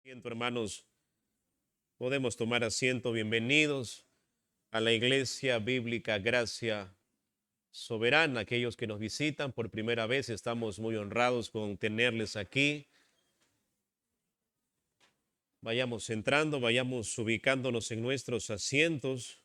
Asiento, hermanos, podemos tomar asiento. Bienvenidos a la Iglesia Bíblica Gracia Soberana. Aquellos que nos visitan por primera vez, estamos muy honrados con tenerles aquí. Vayamos entrando, vayamos ubicándonos en nuestros asientos.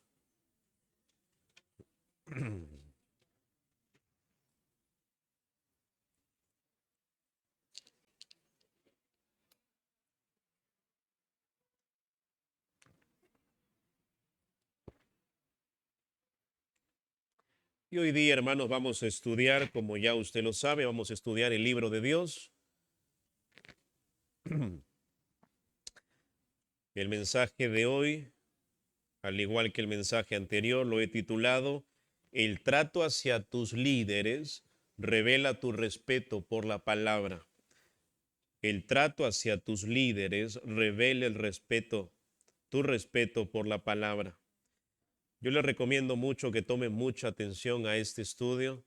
Y hoy día, hermanos, vamos a estudiar, como ya usted lo sabe, vamos a estudiar el libro de Dios. El mensaje de hoy, al igual que el mensaje anterior, lo he titulado El trato hacia tus líderes revela tu respeto por la palabra. El trato hacia tus líderes revela el respeto, tu respeto por la palabra. Yo le recomiendo mucho que tome mucha atención a este estudio,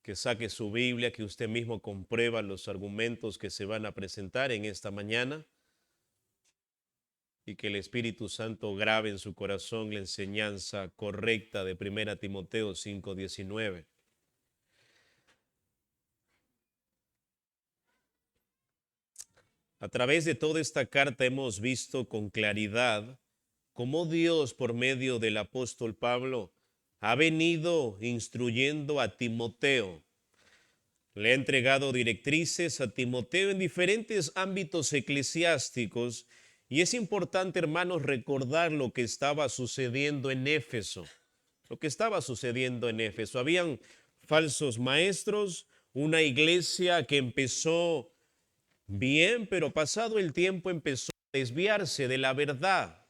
que saque su Biblia, que usted mismo comprueba los argumentos que se van a presentar en esta mañana y que el Espíritu Santo grabe en su corazón la enseñanza correcta de 1 Timoteo 5:19. A través de toda esta carta hemos visto con claridad cómo Dios, por medio del apóstol Pablo, ha venido instruyendo a Timoteo. Le ha entregado directrices a Timoteo en diferentes ámbitos eclesiásticos y es importante, hermanos, recordar lo que estaba sucediendo en Éfeso. Lo que estaba sucediendo en Éfeso. Habían falsos maestros, una iglesia que empezó bien, pero pasado el tiempo empezó a desviarse de la verdad.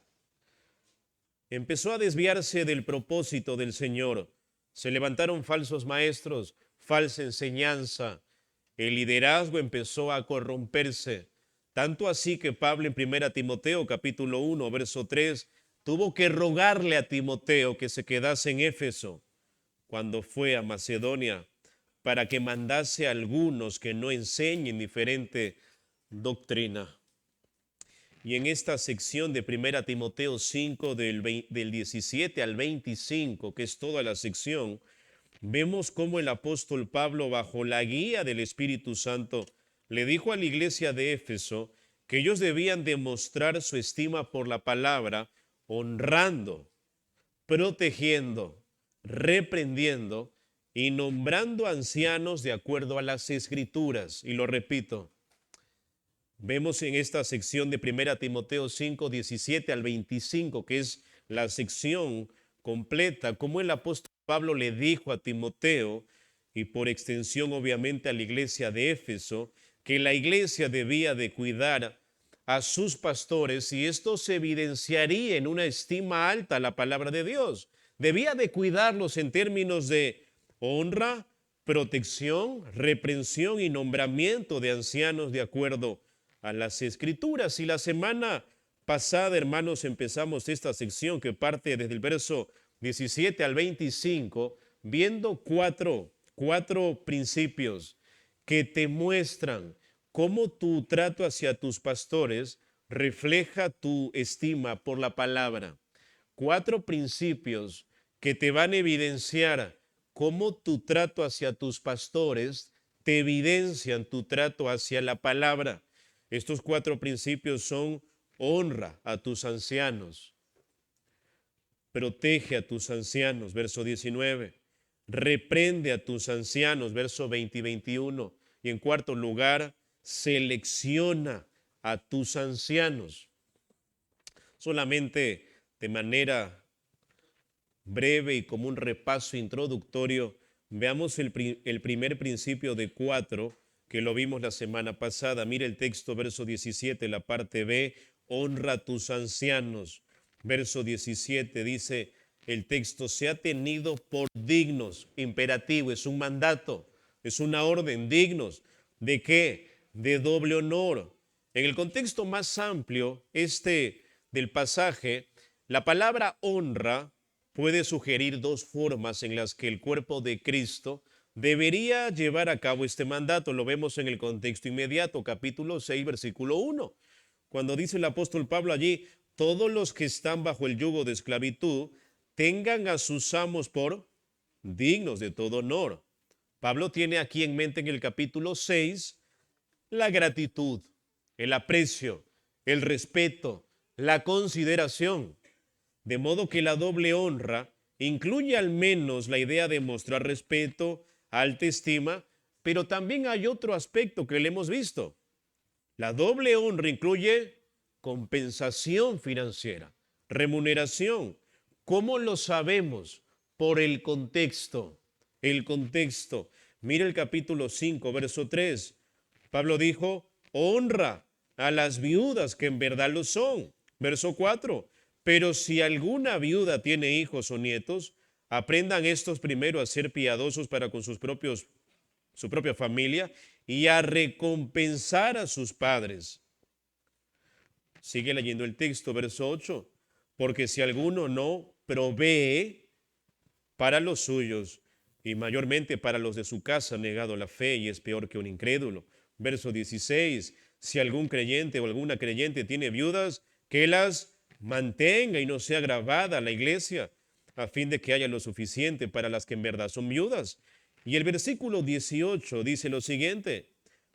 Empezó a desviarse del propósito del Señor. Se levantaron falsos maestros, falsa enseñanza. El liderazgo empezó a corromperse. Tanto así que Pablo en 1 Timoteo capítulo 1, verso 3, tuvo que rogarle a Timoteo que se quedase en Éfeso cuando fue a Macedonia para que mandase a algunos que no enseñen diferente doctrina. Y en esta sección de 1 Timoteo 5, del 17 al 25, que es toda la sección, vemos cómo el apóstol Pablo, bajo la guía del Espíritu Santo, le dijo a la iglesia de Éfeso que ellos debían demostrar su estima por la palabra, honrando, protegiendo, reprendiendo y nombrando ancianos de acuerdo a las Escrituras. Y lo repito, vemos en esta sección de 1 Timoteo 5, 17 al 25, que es la sección completa, como el apóstol Pablo le dijo a Timoteo, y por extensión obviamente a la iglesia de Éfeso, que la iglesia debía de cuidar a sus pastores y esto se evidenciaría en una estima alta a la palabra de Dios. Debía de cuidarlos en términos de honra, protección, reprensión y nombramiento de ancianos de acuerdo a las Escrituras. Y la semana pasada, hermanos, empezamos esta sección que parte desde el verso 17 al 25, viendo cuatro principios que te muestran cómo tu trato hacia tus pastores refleja tu estima por la palabra. Cuatro principios que te van a evidenciar cómo tu trato hacia tus pastores te evidencian tu trato hacia la palabra. Estos cuatro principios son: honra a tus ancianos, protege a tus ancianos, verso 19, reprende a tus ancianos, verso 20 y 21, y en cuarto lugar, selecciona a tus ancianos. Solamente de manera breve y como un repaso introductorio, veamos el primer principio de cuatro que lo vimos la semana pasada. Mire el texto, verso 17, la parte B: honra a tus ancianos. Verso 17 dice el texto: se ha tenido por dignos, imperativo, es un mandato, es una orden, dignos. ¿De qué? De doble honor. En el contexto más amplio del pasaje, la palabra honra puede sugerir dos formas en las que el cuerpo de Cristo debería llevar a cabo este mandato. Lo vemos en el contexto inmediato, capítulo 6, versículo 1. cuando dice el apóstol Pablo allí, todos los que están bajo el yugo de esclavitud tengan a sus amos por dignos de todo honor. Pablo tiene aquí en mente en el capítulo 6 la gratitud, el aprecio, el respeto, la consideración. De modo que la doble honra incluye al menos la idea de mostrar respeto, alta estima, pero también hay otro aspecto que le hemos visto. La doble honra incluye compensación financiera, remuneración. ¿Cómo lo sabemos? Por el contexto. El contexto. Mira el capítulo 5, verso 3. Pablo dijo, honra a las viudas que en verdad lo son. Verso 4. Pero si alguna viuda tiene hijos o nietos, aprendan estos primero a ser piadosos para con su propia familia y a recompensar a sus padres. Sigue leyendo el texto, verso 8. Porque si alguno no provee para los suyos y mayormente para los de su casa, negado la fe y es peor que un incrédulo. Verso 16. Si algún creyente o alguna creyente tiene viudas, que las mantenga y no sea gravada la iglesia, a fin de que haya lo suficiente para las que en verdad son viudas. Y el versículo 18 dice lo siguiente,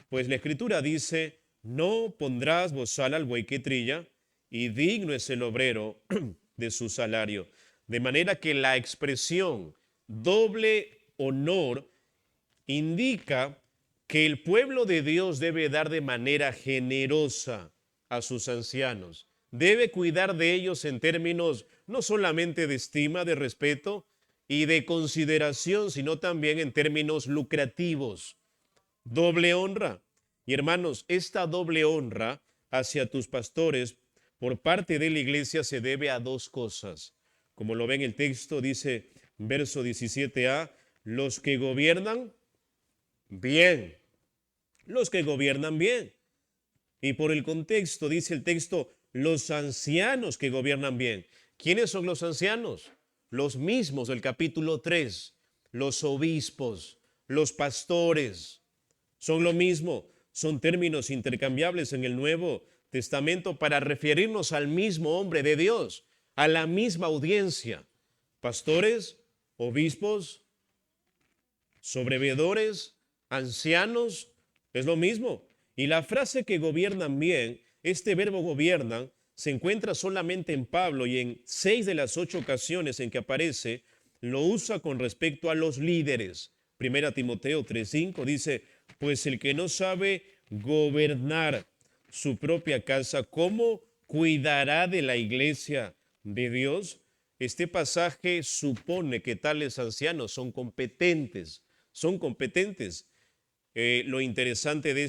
pues la escritura dice, no pondrás bozal al buey que trilla, y digno es el obrero de su salario. De manera que la expresión doble honor indica que el pueblo de Dios debe dar de manera generosa a sus ancianos. Debe cuidar de ellos en términos no solamente de estima, de respeto y de consideración, sino también en términos lucrativos. Doble honra. Y hermanos, esta doble honra hacia tus pastores por parte de la iglesia se debe a dos cosas. Como lo ve en el texto, dice verso 17a, los que gobiernan bien. Los que gobiernan bien. Y por el contexto, dice el texto, los ancianos que gobiernan bien. ¿Quiénes son los ancianos? Los mismos del capítulo 3, los obispos, los pastores. Son lo mismo, son términos intercambiables en el Nuevo Testamento para referirnos al mismo hombre de Dios, a la misma audiencia. Pastores, obispos, sobreveedores, ancianos, es lo mismo. Y la frase que gobiernan bien, este verbo gobiernan, se encuentra solamente en Pablo y en 6 de las 8 ocasiones en que aparece, lo usa con respecto a los líderes. 1 Timoteo 3:5 dice, pues el que no sabe gobernar su propia casa, ¿cómo cuidará de la iglesia de Dios? Este pasaje supone que tales ancianos son competentes, son competentes. Lo interesante de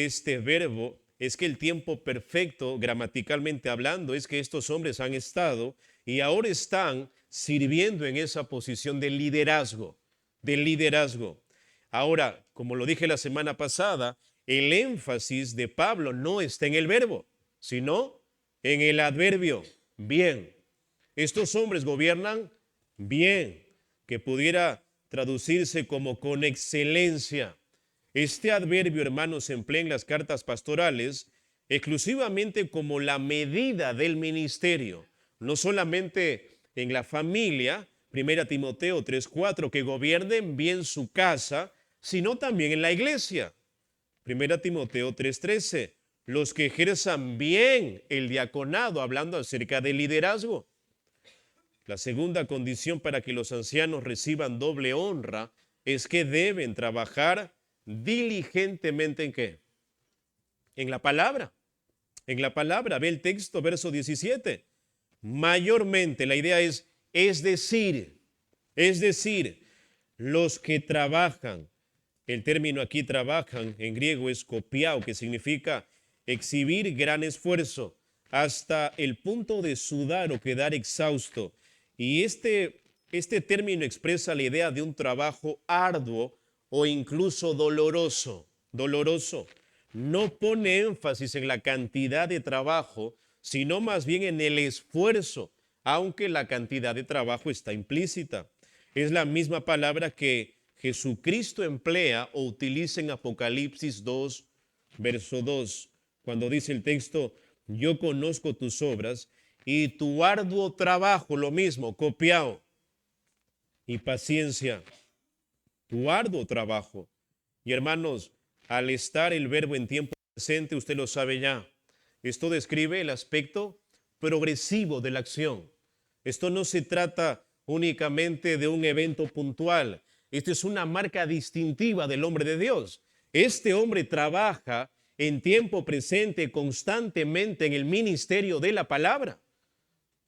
este verbo es que el tiempo perfecto, gramaticalmente hablando, es que estos hombres han estado y ahora están sirviendo en esa posición de liderazgo, del liderazgo. Ahora, como lo dije la semana pasada, el énfasis de Pablo no está en el verbo, sino en el adverbio, bien. Estos hombres gobiernan bien, que pudiera traducirse como con excelencia. Este adverbio, hermanos, se emplea en las cartas pastorales exclusivamente como la medida del ministerio, no solamente en la familia, 1 Timoteo 3:4, que gobiernen bien su casa, sino también en la iglesia. 1 Timoteo 3:13, los que ejerzan bien el diaconado, hablando acerca del liderazgo. La segunda condición para que los ancianos reciban doble honra es que deben trabajar diligentemente ¿en qué? En la palabra. En la palabra, ve el texto, verso 17. Mayormente, la idea es decir, los que trabajan. El término aquí trabajan en griego es kopiao, que significa exhibir gran esfuerzo hasta el punto de sudar o quedar exhausto. Y este término expresa la idea de un trabajo arduo o incluso doloroso. No pone énfasis en la cantidad de trabajo, sino más bien en el esfuerzo, aunque la cantidad de trabajo está implícita. Es la misma palabra que Jesucristo emplea o utiliza en Apocalipsis 2, verso 2. cuando dice el texto, yo conozco tus obras y tu arduo trabajo, lo mismo, copiado, y paciencia, tu arduo trabajo. Y hermanos, al estar el verbo en tiempo presente, usted lo sabe ya, esto describe el aspecto progresivo de la acción. Esto no se trata únicamente de un evento puntual. Esto es una marca distintiva del hombre de Dios. Este hombre trabaja en tiempo presente constantemente en el ministerio de la palabra.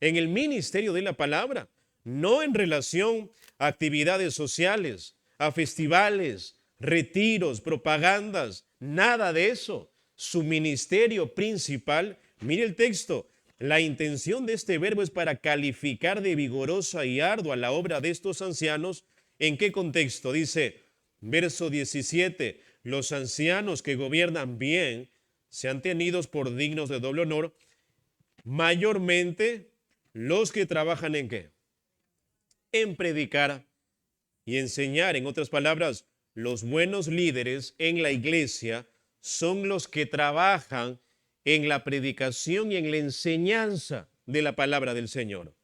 En el ministerio de la palabra. No en relación a actividades sociales, a festivales, retiros, propagandas, nada de eso. Su ministerio principal, mire el texto, la intención de este verbo es para calificar de vigorosa y ardua la obra de estos ancianos. ¿En qué contexto? Dice, verso 17, los ancianos que gobiernan bien sean tenidos por dignos de doble honor, mayormente los que trabajan ¿en qué? En predicar y enseñar. En otras palabras, los buenos líderes en la iglesia son los que trabajan en la predicación y en la enseñanza de la palabra del Señor.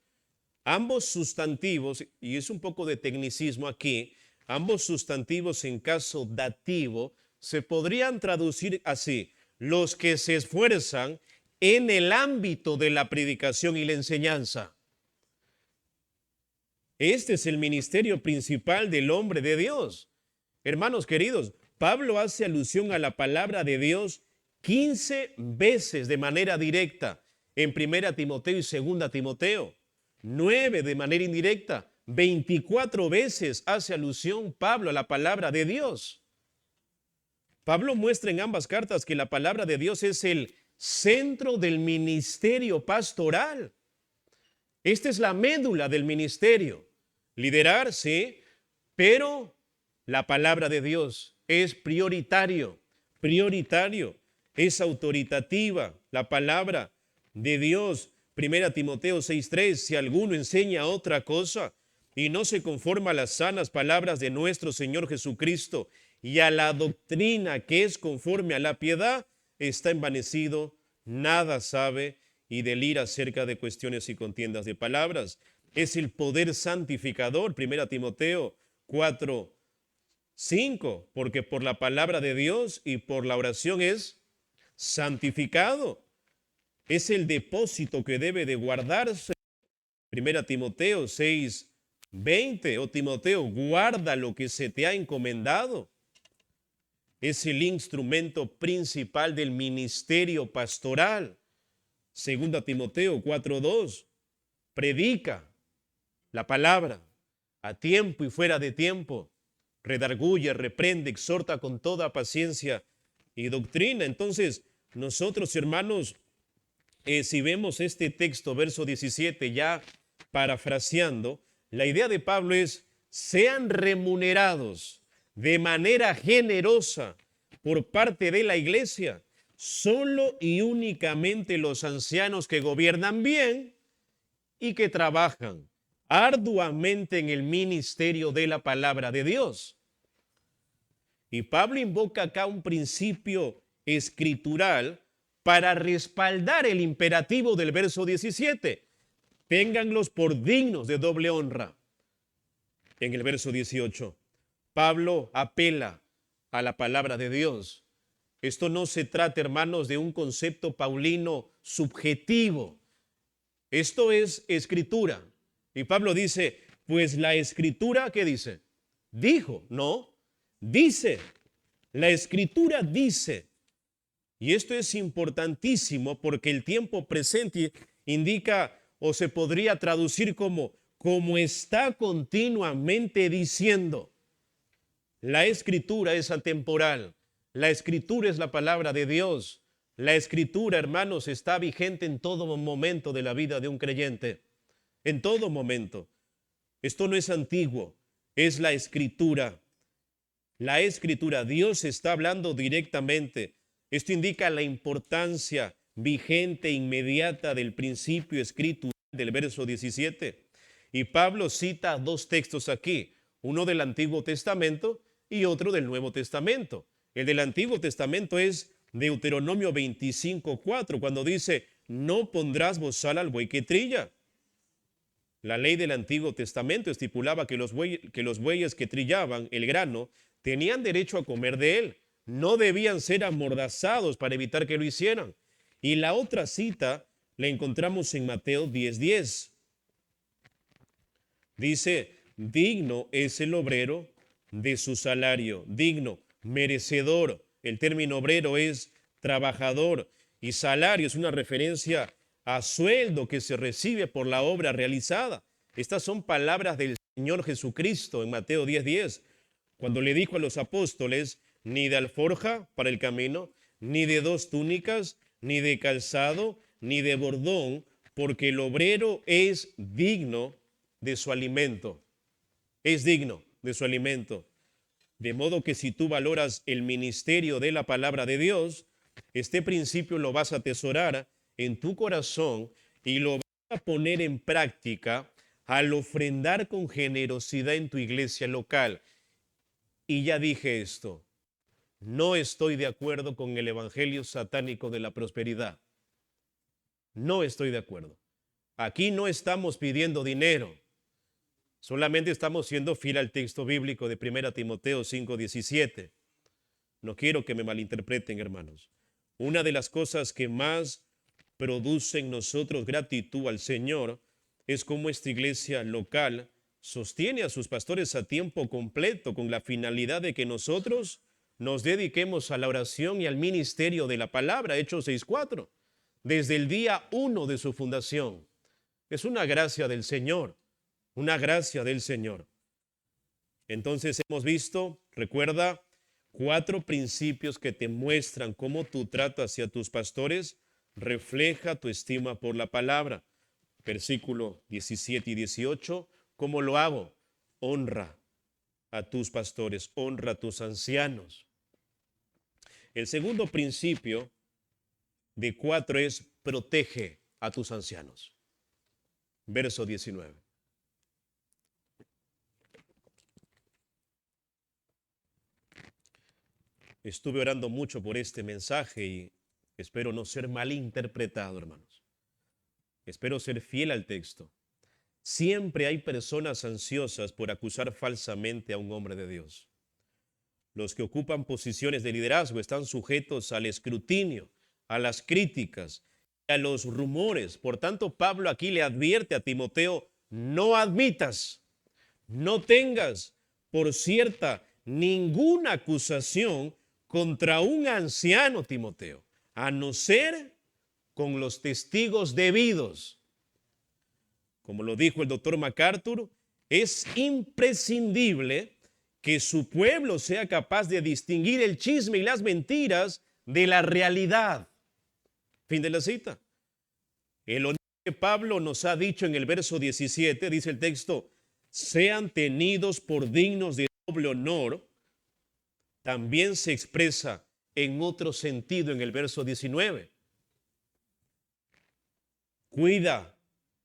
Ambos sustantivos, y es un poco de tecnicismo aquí, ambos sustantivos en caso dativo se podrían traducir así: los que se esfuerzan en el ámbito de la predicación y la enseñanza. Este es el ministerio principal del hombre de Dios. Hermanos queridos, Pablo hace alusión a la palabra de Dios 15 veces de manera directa en 1 Timoteo y 2 Timoteo, 9 de manera indirecta, 24 veces hace alusión Pablo a la palabra de Dios. Pablo muestra en ambas cartas que la palabra de Dios es el centro del ministerio pastoral. Esta es la médula del ministerio. Liderar, sí, pero la palabra de Dios es prioritario, es autoritativa. La palabra de Dios, 1 Timoteo 6:3, si alguno enseña otra cosa y no se conforma a las sanas palabras de nuestro Señor Jesucristo y a la doctrina que es conforme a la piedad, está envanecido, nada sabe y delira acerca de cuestiones y contiendas de palabras. Es el poder santificador, 1 Timoteo 4:5, porque por la palabra de Dios y por la oración es santificado. Es el depósito que debe de guardarse. 1 Timoteo 6:20, oh Timoteo, guarda lo que se te ha encomendado. Es el instrumento principal del ministerio pastoral. 2 Timoteo 4:2, predica la palabra a tiempo y fuera de tiempo, redarguye, reprende, exhorta con toda paciencia y doctrina. Entonces, nosotros, hermanos, si vemos este texto, verso 17, ya parafraseando, la idea de Pablo es: sean remunerados de manera generosa por parte de la iglesia, solo y únicamente los ancianos que gobiernan bien y que trabajan arduamente en el ministerio de la palabra de Dios. Y Pablo invoca acá un principio escritural para respaldar el imperativo del verso 17. Ténganlos por dignos de doble honra. En el verso 18, Pablo apela a la palabra de Dios. Esto no se trata, hermanos, de un concepto paulino subjetivo. Esto es escritura. Y Pablo dice, pues la escritura, ¿qué dice? Dijo, no, dice. La escritura dice. Y esto es importantísimo porque el tiempo presente indica, o se podría traducir como está continuamente diciendo. La escritura es atemporal. La escritura es la palabra de Dios. La escritura, hermanos, está vigente en todo momento de la vida de un creyente. En todo momento. Esto no es antiguo, es la escritura. La escritura, Dios está hablando directamente. Esto indica la importancia vigente e inmediata del principio escritural del verso 17. Y Pablo cita dos textos aquí, uno del Antiguo Testamento y otro del Nuevo Testamento. El del Antiguo Testamento es Deuteronomio 25:4, cuando dice, no pondrás bozal al buey que trilla. La ley del Antiguo Testamento estipulaba que los bueyes que trillaban el grano tenían derecho a comer de él. No debían ser amordazados para evitar que lo hicieran. Y la otra cita la encontramos en Mateo 10:10. Dice, digno es el obrero de su salario. Digno, merecedor. El término obrero es trabajador y salario es una referencia a sueldo que se recibe por la obra realizada. Estas son palabras del Señor Jesucristo en Mateo 10:10, cuando le dijo a los apóstoles, ni de alforja para el camino, ni de 2 túnicas, ni de calzado, ni de bordón, porque el obrero es digno de su alimento. Es digno de su alimento. De modo que si tú valoras el ministerio de la palabra de Dios, este principio lo vas a atesorar en tu corazón y lo vas a poner en práctica al ofrendar con generosidad en tu iglesia local. Y ya dije esto, no estoy de acuerdo con el evangelio satánico de la prosperidad. No estoy de acuerdo. Aquí no estamos pidiendo dinero. Solamente estamos siendo fiel al texto bíblico de 1 Timoteo 5:17. No quiero que me malinterpreten, hermanos. Una de las cosas que más produce en nosotros gratitud al Señor es cómo esta iglesia local sostiene a sus pastores a tiempo completo con la finalidad de que nosotros nos dediquemos a la oración y al ministerio de la palabra, Hechos 6:4, desde el día 1 de su fundación. Es una gracia del Señor, una gracia del Señor. Entonces hemos visto, recuerda, 4 principios que te muestran cómo tu trato hacia tus pastores refleja tu estima por la palabra. Versículo 17 y 18, ¿cómo lo hago? Honra a tus pastores, honra a tus ancianos. El segundo principio de 4 es protege a tus ancianos. Verso 19. Estuve orando mucho por este mensaje y espero no ser malinterpretado, hermanos. Espero ser fiel al texto. Siempre hay personas ansiosas por acusar falsamente a un hombre de Dios. Los que ocupan posiciones de liderazgo están sujetos al escrutinio, a las críticas, a los rumores. Por tanto, Pablo aquí le advierte a Timoteo, no admitas, no tengas por cierta ninguna acusación contra un anciano, Timoteo, a no ser con los testigos debidos. Como lo dijo el doctor MacArthur, es imprescindible que su pueblo sea capaz de distinguir el chisme y las mentiras de la realidad. Fin de la cita. El honor que Pablo nos ha dicho en el verso 17, dice el texto, sean tenidos por dignos de doble honor, también se expresa en otro sentido en el verso 19. Cuida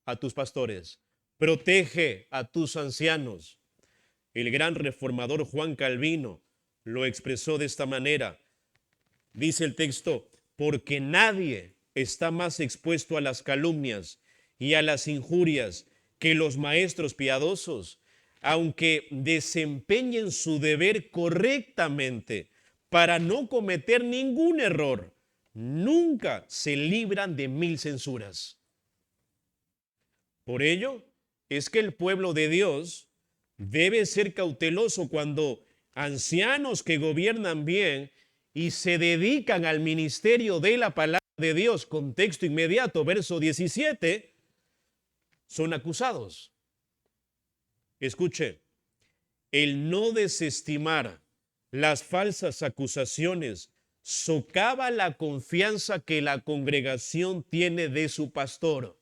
a tus pastores, protege a tus ancianos. El gran reformador Juan Calvino lo expresó de esta manera. Dice el texto, porque nadie está más expuesto a las calumnias y a las injurias que los maestros piadosos, aunque desempeñen su deber correctamente para no cometer ningún error, nunca se libran de 1000 censuras. Por ello es que el pueblo de Dios debe ser cauteloso cuando ancianos que gobiernan bien y se dedican al ministerio de la palabra de Dios, contexto inmediato, verso 17, son acusados. Escuche, el no desestimar las falsas acusaciones socava la confianza que la congregación tiene de su pastor.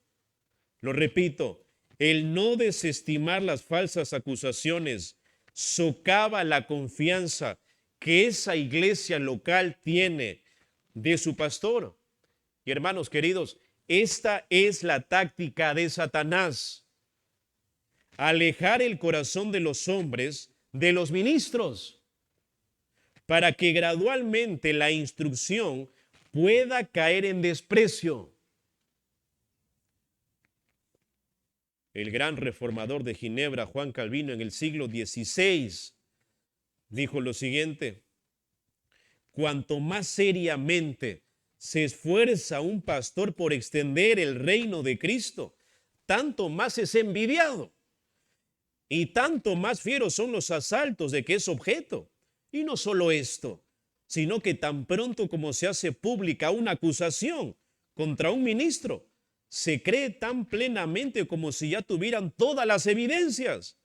Lo repito, el no desestimar las falsas acusaciones socava la confianza que esa iglesia local tiene de su pastor. Y hermanos queridos, esta es la táctica de Satanás. Alejar el corazón de los hombres de los ministros. para que gradualmente la instrucción pueda caer en desprecio. El gran reformador de Ginebra, Juan Calvino, en el siglo XVI, dijo lo siguiente: cuanto más seriamente se esfuerza un pastor por extender el reino de Cristo, tanto más es envidiado y tanto más fieros son los asaltos de que es objeto. Y no solo esto, sino que tan pronto como se hace pública una acusación contra un ministro, se cree tan plenamente como si ya tuvieran todas las evidencias.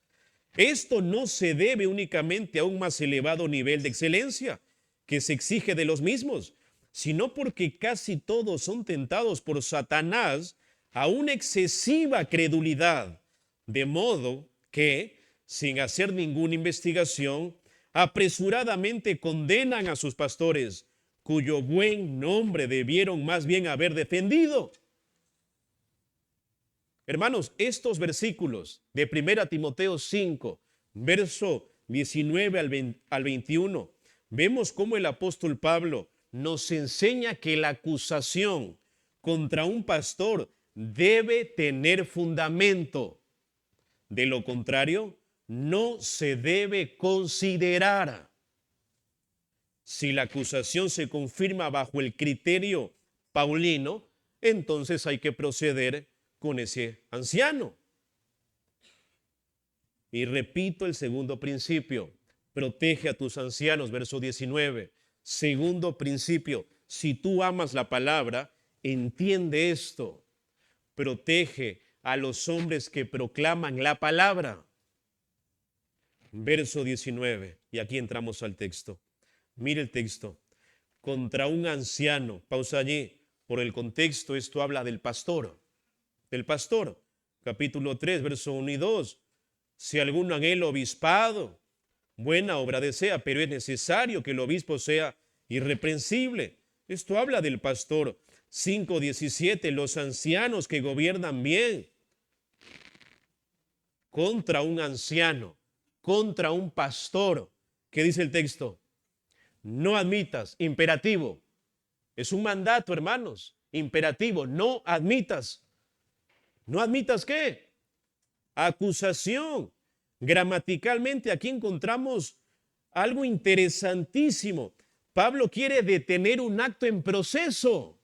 Esto no se debe únicamente a un más elevado nivel de excelencia que se exige de los mismos, sino porque casi todos son tentados por Satanás a una excesiva credulidad, de modo que, sin hacer ninguna investigación, apresuradamente condenan a sus pastores, cuyo buen nombre debieron más bien haber defendido. Hermanos, estos versículos de 1 Timoteo 5, verso 19 al 21, vemos cómo el apóstol Pablo nos enseña que la acusación contra un pastor debe tener fundamento. De lo contrario, no se debe considerar. Si la acusación se confirma bajo el criterio paulino, entonces hay que proceder con ese anciano. Y repito el segundo principio: protege a tus ancianos, verso 19. Segundo principio: si tú amas la palabra, entiende esto. Protege a los hombres que proclaman la palabra. Verso 19, y aquí entramos al texto. Mire el texto: contra un anciano. Pausa allí. Por el contexto, esto habla del pastor. Del pastor. Capítulo 3, verso 1 y 2. Si alguno anhela obispado, buena obra desea, pero es necesario que el obispo sea irreprensible. Esto habla del pastor. 5:17, los ancianos que gobiernan bien. Contra un anciano, contra un pastor. ¿Qué dice el texto? No admitas, imperativo. Es un mandato, hermanos, imperativo. No admitas. ¿No admitas qué? Acusación. Gramaticalmente aquí encontramos algo interesantísimo. Pablo quiere detener un acto en proceso.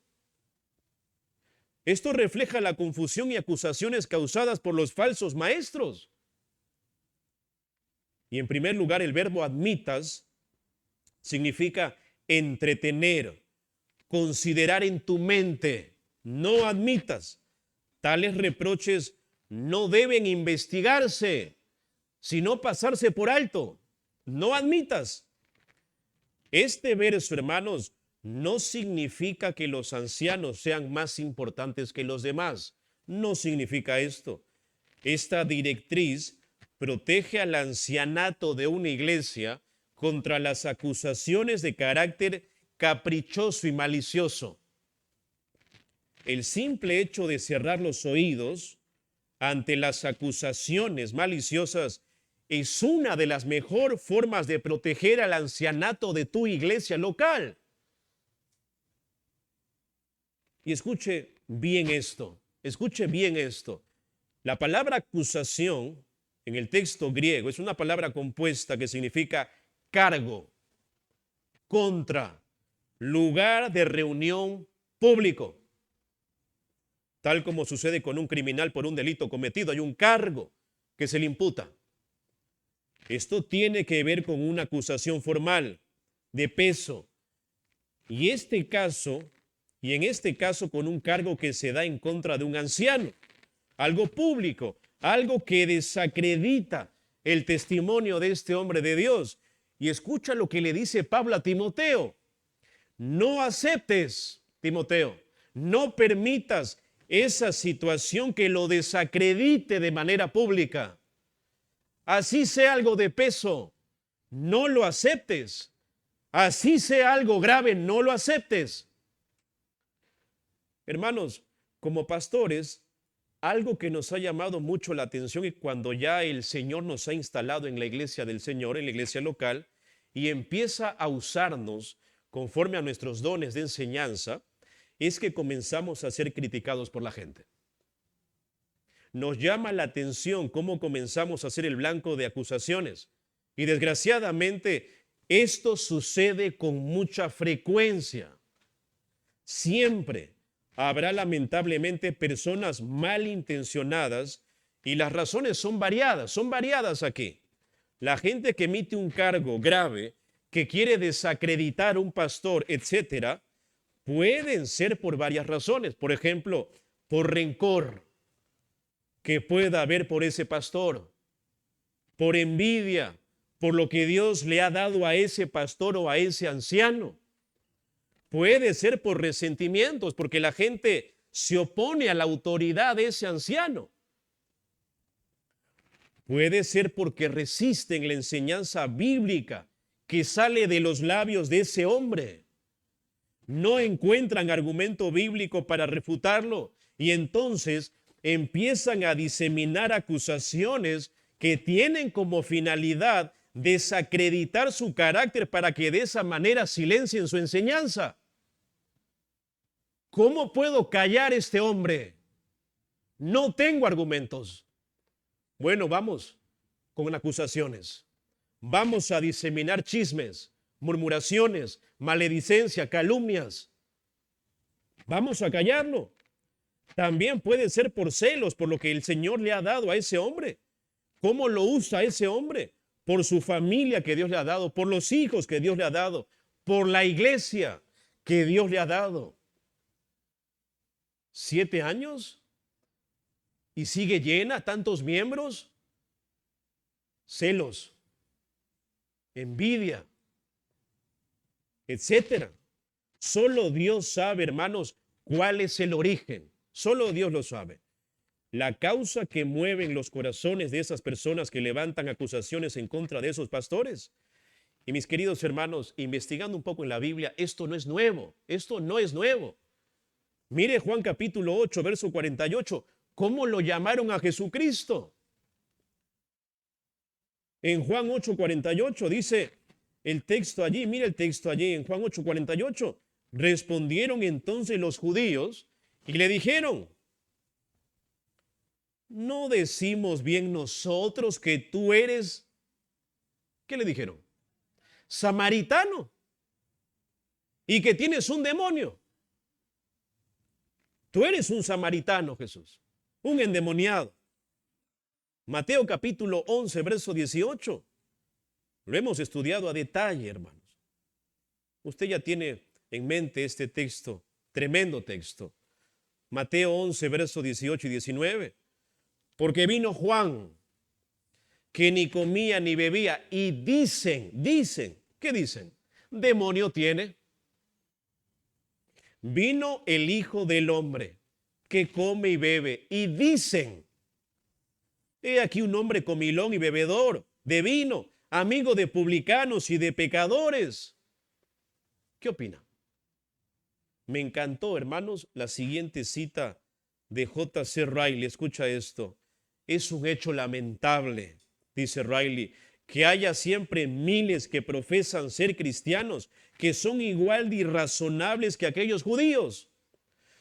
Esto refleja la confusión y acusaciones causadas por los falsos maestros. Y en primer lugar, el verbo admitas significa entretener, considerar en tu mente. No admitas. Tales reproches no deben investigarse, sino pasarse por alto. No admitas. Este verso, hermanos, no significa que los ancianos sean más importantes que los demás. No significa esto. Esta directriz protege al ancianato de una iglesia contra las acusaciones de carácter caprichoso y malicioso. El simple hecho de cerrar los oídos ante las acusaciones maliciosas es una de las mejores formas de proteger al ancianato de tu iglesia local. Y escuche bien esto, escuche bien esto. La palabra acusación en el texto griego es una palabra compuesta que significa cargo, contra, lugar de reunión público. Tal como sucede con un criminal por un delito cometido, hay un cargo que se le imputa. Esto tiene que ver con una acusación formal, de peso. Y en este caso con un cargo que se da en contra de un anciano, algo público, algo que desacredita el testimonio de este hombre de Dios. Y escucha lo que le dice Pablo a Timoteo: no aceptes, Timoteo, no permitas esa situación que lo desacredite de manera pública. Así sea algo de peso, no lo aceptes. Así sea algo grave, no lo aceptes. Hermanos, como pastores, algo que nos ha llamado mucho la atención y cuando ya el Señor nos ha instalado en la iglesia del Señor, en la iglesia local, y empieza a usarnos conforme a nuestros dones de enseñanza, es que comenzamos a ser criticados por la gente. Nos llama la atención cómo comenzamos a ser el blanco de acusaciones. Y desgraciadamente, esto sucede con mucha frecuencia. Siempre habrá lamentablemente personas malintencionadas y las razones son variadas aquí. La gente que emite un cargo grave, que quiere desacreditar a un pastor, etcétera, pueden ser por varias razones. Por ejemplo, por rencor que pueda haber por ese pastor, por envidia, por lo que Dios le ha dado a ese pastor o a ese anciano. Puede ser por resentimientos, porque la gente se opone a la autoridad de ese anciano. Puede ser porque resisten la enseñanza bíblica que sale de los labios de ese hombre. No encuentran argumento bíblico para refutarlo y entonces empiezan a diseminar acusaciones que tienen como finalidad desacreditar su carácter para que de esa manera silencien su enseñanza. ¿Cómo puedo callar a este hombre? No tengo argumentos. Bueno, vamos con acusaciones. Vamos a diseminar chismes, murmuraciones, maledicencia, calumnias. Vamos a callarlo. También puede ser por celos, por lo que el Señor le ha dado a ese hombre. ¿Cómo lo usa ese hombre? Por su familia que Dios le ha dado, por los hijos que Dios le ha dado, por la iglesia que Dios le ha dado. 7 años y sigue llena, tantos miembros. Celos, envidia, etcétera. Solo Dios sabe, hermanos, cuál es el origen. Solo Dios lo sabe. La causa que mueven los corazones de esas personas que levantan acusaciones en contra de esos pastores. Y mis queridos hermanos, investigando un poco en la Biblia, esto no es nuevo. Esto no es nuevo. Mire Juan capítulo 8, verso 48. ¿Cómo lo llamaron a Jesucristo? En Juan 8, 48 dice el texto allí, mire el texto allí en Juan 8, 48. Respondieron entonces los judíos y le dijeron: ¿no decimos bien nosotros que tú eres? ¿Qué le dijeron? Samaritano. Y que tienes un demonio. Tú eres un samaritano, Jesús. Un endemoniado. Mateo capítulo 11, verso 18. Lo hemos estudiado a detalle, hermanos. Usted ya tiene en mente este texto, tremendo texto. Mateo 11, verso 18 y 19. Porque vino Juan, que ni comía ni bebía, y dicen, ¿qué dicen? Demonio tiene. Vino el Hijo del Hombre, que come y bebe, y dicen: he aquí un hombre comilón y bebedor de vino, amigo de publicanos y de pecadores. ¿Qué opina? Me encantó, hermanos, la siguiente cita de J.C. Riley. Escucha esto. Es un hecho lamentable, dice Riley, que haya siempre miles que profesan ser cristianos, que son igual de irrazonables que aquellos judíos.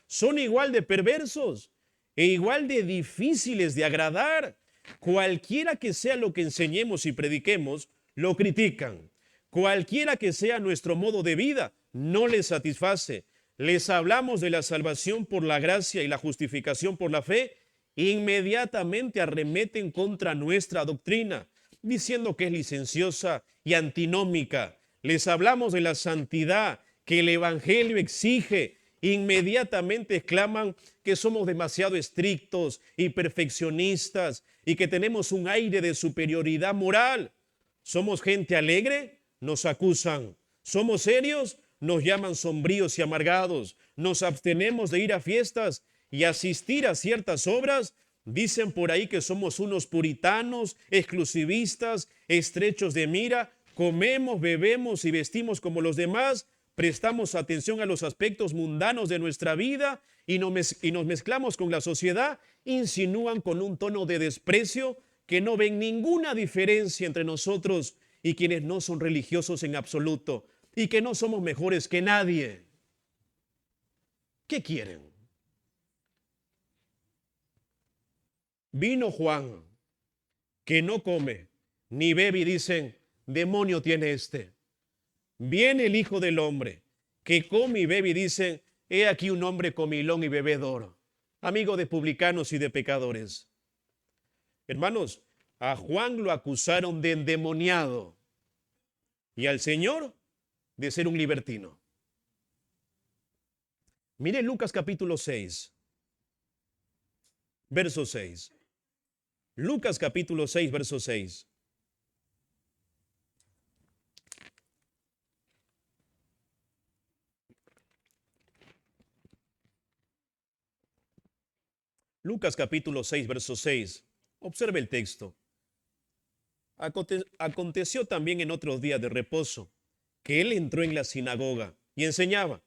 Son igual de perversos e igual de difíciles de agradar. Cualquiera que sea lo que enseñemos y prediquemos, lo critican. Cualquiera que sea nuestro modo de vida, no les satisface. Les hablamos de la salvación por la gracia y la justificación por la fe, inmediatamente arremeten contra nuestra doctrina, diciendo que es licenciosa y antinómica. Les hablamos de la santidad que el Evangelio exige, inmediatamente exclaman que somos demasiado estrictos y perfeccionistas y que tenemos un aire de superioridad moral. ¿Somos gente alegre? Nos acusan. ¿Somos serios? Nos llaman sombríos y amargados. ¿Nos abstenemos de ir a fiestas y asistir a ciertas obras? Dicen por ahí que somos unos puritanos, exclusivistas, estrechos de mira. Comemos, bebemos y vestimos como los demás. Prestamos atención a los aspectos mundanos de nuestra vida y nos mezclamos con la sociedad. Insinúan con un tono de desprecio que no ven ninguna diferencia entre nosotros y quienes no son religiosos en absoluto y que no somos mejores que nadie. ¿Qué quieren? Vino Juan, que no come ni bebe, y dicen, demonio tiene este. Viene el Hijo del Hombre, que come y bebe, y dicen, he aquí un hombre comilón y bebedor, amigo de publicanos y de pecadores. Hermanos, a Juan lo acusaron de endemoniado y al Señor de ser un libertino. Mire Lucas capítulo 6, verso 6. Lucas capítulo 6, verso 6. Lucas capítulo 6, verso 6. Observe el texto. Aconteció también en otros días de reposo que él entró en la sinagoga y enseñaba.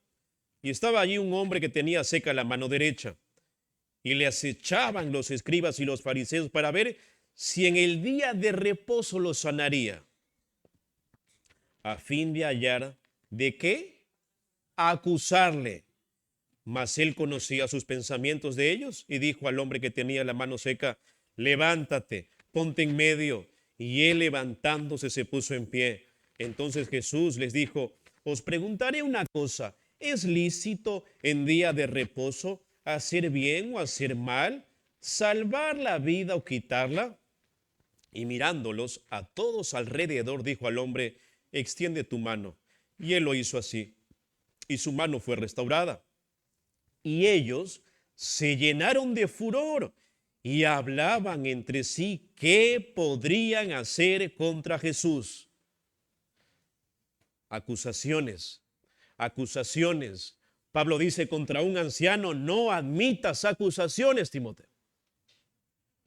Y estaba allí un hombre que tenía seca la mano derecha. Y le acechaban los escribas y los fariseos para ver si en el día de reposo lo sanaría, a fin de hallar de qué acusarle. Mas él conocía sus pensamientos de ellos y dijo al hombre que tenía la mano seca, levántate, ponte en medio. Y él levantándose se puso en pie. Entonces Jesús les dijo, os preguntaré una cosa, ¿es lícito en día de reposo hacer bien o hacer mal, salvar la vida o quitarla? Y mirándolos a todos alrededor, dijo al hombre, extiende tu mano. Y él lo hizo así, y su mano fue restaurada. Y ellos se llenaron de furor y hablaban entre sí qué podrían hacer contra Jesús. Acusaciones, acusaciones. Pablo dice contra un anciano, no admitas acusaciones, Timoteo.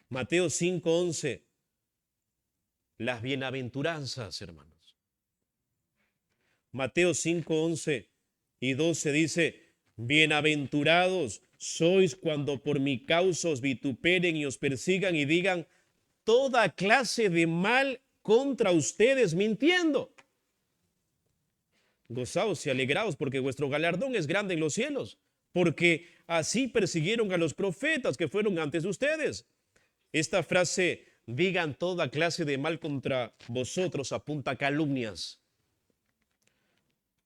Mateo 5:11, las bienaventuranzas, hermanos. Mateo 5:11 y 12 dice, bienaventurados sois cuando por mi causa os vituperen y os persigan y digan toda clase de mal contra ustedes mintiendo. Gozaos y alegraos porque vuestro galardón es grande en los cielos, porque así persiguieron a los profetas que fueron antes de ustedes. Esta frase, digan toda clase de mal contra vosotros, apunta a calumnias.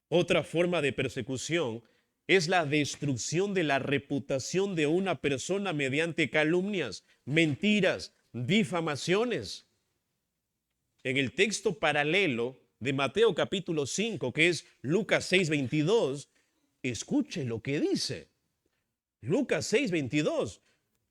Otra forma de persecución es la destrucción de la reputación de una persona mediante calumnias, mentiras, difamaciones. En el texto paralelo de Mateo capítulo 5, que es Lucas 6:22, escuche lo que dice. Lucas 6:22.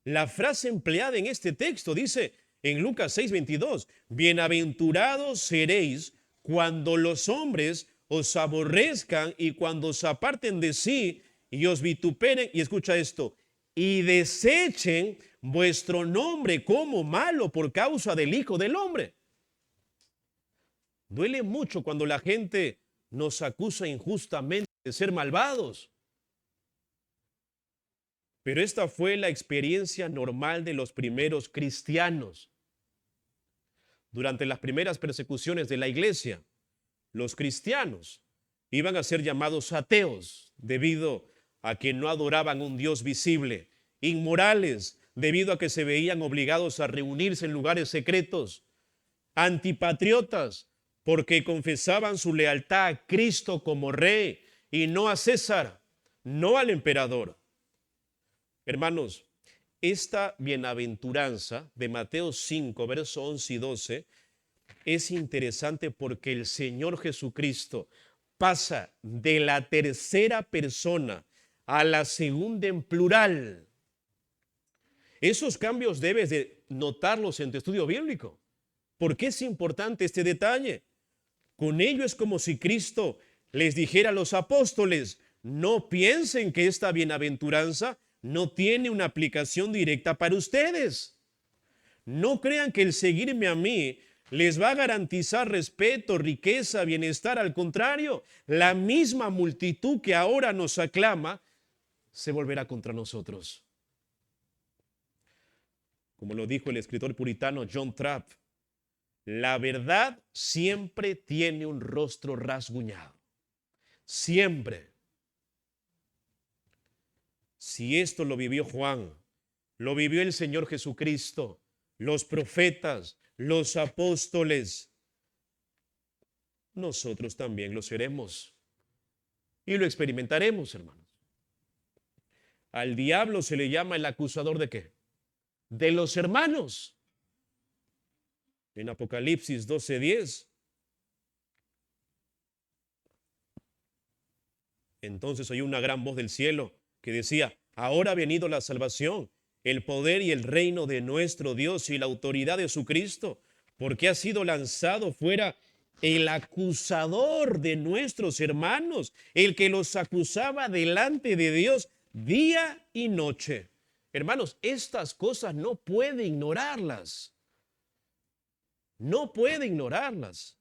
La frase empleada en este texto dice en Lucas 6:22, bienaventurados seréis cuando los hombres os aborrezcan y cuando os aparten de sí y os vituperen, y escucha esto, y desechen vuestro nombre como malo por causa del Hijo del Hombre. Duele mucho cuando la gente nos acusa injustamente de ser malvados. Pero esta fue la experiencia normal de los primeros cristianos. Durante las primeras persecuciones de la iglesia, los cristianos iban a ser llamados ateos debido a que no adoraban un Dios visible, inmorales debido a que se veían obligados a reunirse en lugares secretos, antipatriotas porque confesaban su lealtad a Cristo como rey y no a César, no al emperador. Hermanos, esta bienaventuranza de Mateo 5, versos 11 y 12 es interesante porque el Señor Jesucristo pasa de la tercera persona a la segunda en plural. Esos cambios debes de notarlos en tu estudio bíblico. ¿Por qué es importante este detalle? Con ello es como si Cristo les dijera a los apóstoles, no piensen que esta bienaventuranza no tiene una aplicación directa para ustedes. No crean que el seguirme a mí les va a garantizar respeto, riqueza, bienestar. Al contrario, la misma multitud que ahora nos aclama se volverá contra nosotros. Como lo dijo el escritor puritano John Trapp, La verdad siempre tiene un rostro rasguñado. Siempre. Si esto lo vivió Juan, lo vivió el Señor Jesucristo, los profetas, los apóstoles, nosotros también lo seremos. Y lo experimentaremos, hermanos. Al diablo se le llama el acusador ¿de qué? De los hermanos. En Apocalipsis 12:10. Entonces oyó una gran voz del cielo que decía: ahora ha venido la salvación, el poder y el reino de nuestro Dios y la autoridad de su Cristo, porque ha sido lanzado fuera el acusador de nuestros hermanos, el que los acusaba delante de Dios día y noche. Hermanos, estas cosas no puede ignorarlas. No puede ignorarlas.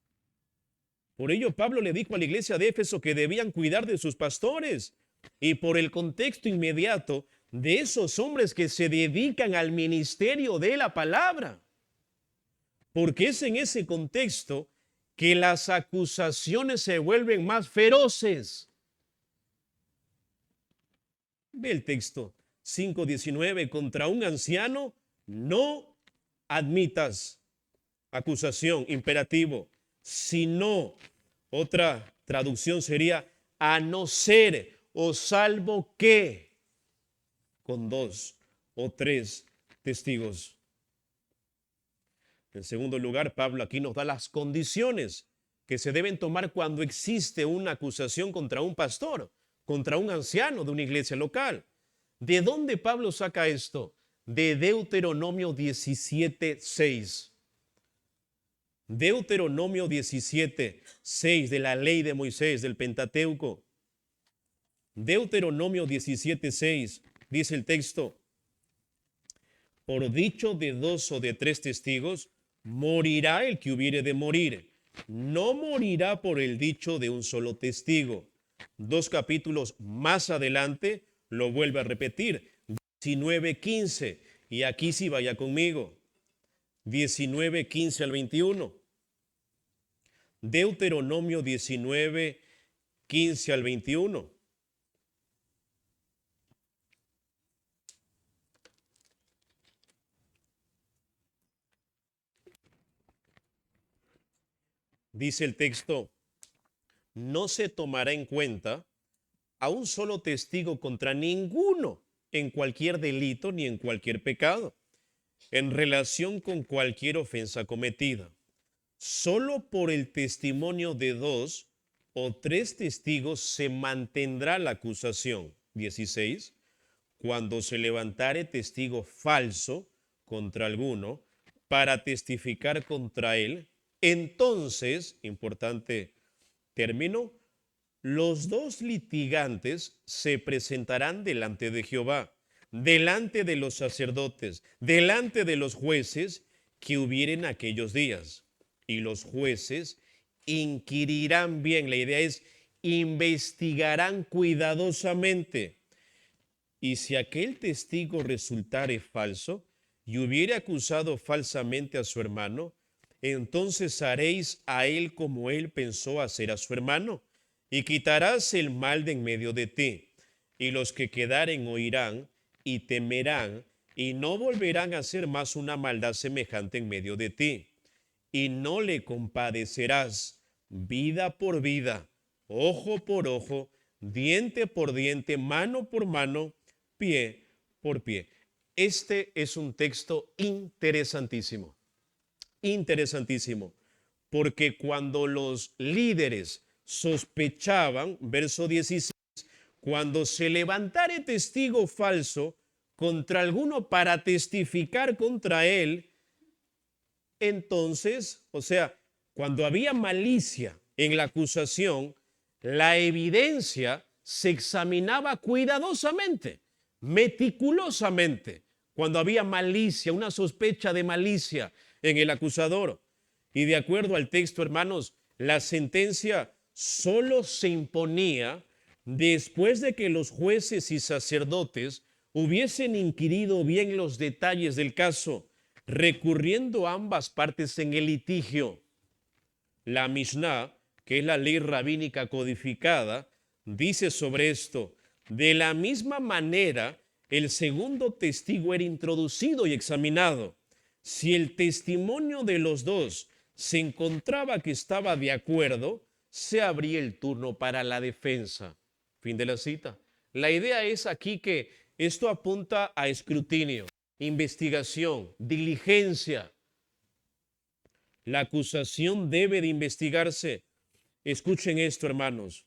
Por ello Pablo le dijo a la iglesia de Éfeso que debían cuidar de sus pastores, y por el contexto inmediato de esos hombres que se dedican al ministerio de la palabra. Porque es en ese contexto que las acusaciones se vuelven más feroces. Ve el texto 5:19: contra un anciano no admitas acusación, imperativo, sino, otra traducción sería, a no ser o salvo que, con 2 o 3 testigos. En segundo lugar, Pablo aquí nos da las condiciones que se deben tomar cuando existe una acusación contra un pastor, contra un anciano de una iglesia local. ¿De dónde Pablo saca esto? De Deuteronomio 17:6. Deuteronomio 17:6 de la ley de Moisés, del Pentateuco. Deuteronomio 17:6 dice el texto: por dicho de 2 o de 3 testigos, morirá el que hubiere de morir. No morirá por el dicho de un solo testigo. 2 capítulos más adelante lo vuelve a repetir. 19:15. Y aquí sí vaya conmigo. 19:15 al 21. Deuteronomio 19:15 al 21. Dice el texto: no se tomará en cuenta a un solo testigo contra ninguno en cualquier delito ni en cualquier pecado, en relación con cualquier ofensa cometida. Solo por el testimonio de 2 o 3 testigos se mantendrá la acusación. 16. Cuando se levantare testigo falso contra alguno para testificar contra él, entonces, importante término, los 2 litigantes se presentarán delante de Jehová, delante de los sacerdotes, delante de los jueces que hubieren aquellos días. Y los jueces inquirirán bien, la idea es investigarán cuidadosamente. Y si aquel testigo resultare falso y hubiere acusado falsamente a su hermano, entonces haréis a él como él pensó hacer a su hermano, y quitarás el mal de en medio de ti. Y los que quedaren oirán y temerán, y no volverán a hacer más una maldad semejante en medio de ti. Y no le compadecerás, vida por vida, ojo por ojo, diente por diente, mano por mano, pie por pie. Este es un texto interesantísimo, interesantísimo, porque cuando los líderes sospechaban, verso 16, cuando se levantare testigo falso contra alguno para testificar contra él, entonces, o sea, cuando había malicia en la acusación, la evidencia se examinaba cuidadosamente, meticulosamente, cuando había malicia, una sospecha de malicia en el acusador. Y de acuerdo al texto, hermanos, la sentencia solo se imponía después de que los jueces y sacerdotes hubiesen inquirido bien los detalles del caso. recurriendo a ambas partes en el litigio. La Mishnah, que es la ley rabínica codificada, dice sobre esto: de la misma manera, el segundo testigo era introducido y examinado. Si el testimonio de los dos se encontraba que estaba de acuerdo, se abría el turno para la defensa. Fin de la cita. La idea es aquí que esto apunta a escrutinio, investigación, diligencia. La acusación debe de investigarse. Escuchen esto, hermanos.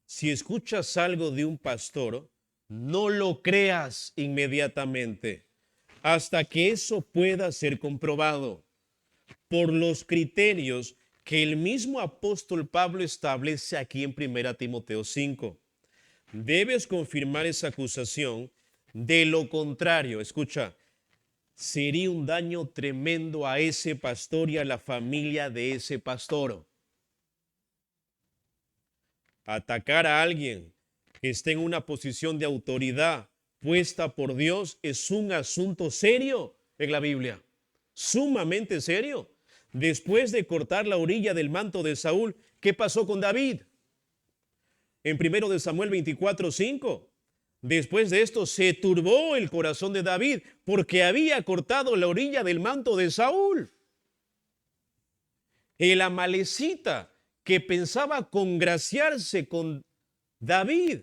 Si escuchas algo de un pastor, no lo creas inmediatamente hasta que eso pueda ser comprobado por los criterios que el mismo apóstol Pablo establece aquí en 1 Timoteo 5. Debes confirmar esa acusación. De lo contrario, escucha, sería un daño tremendo a ese pastor y a la familia de ese pastor. Atacar a alguien que esté en una posición de autoridad puesta por Dios es un asunto serio en la Biblia, sumamente serio. Después de cortar la orilla del manto de Saúl, ¿qué pasó con David? En 1 de Samuel 24:5. Después de esto se turbó el corazón de David porque había cortado la orilla del manto de Saúl. El amalecita que pensaba congraciarse con David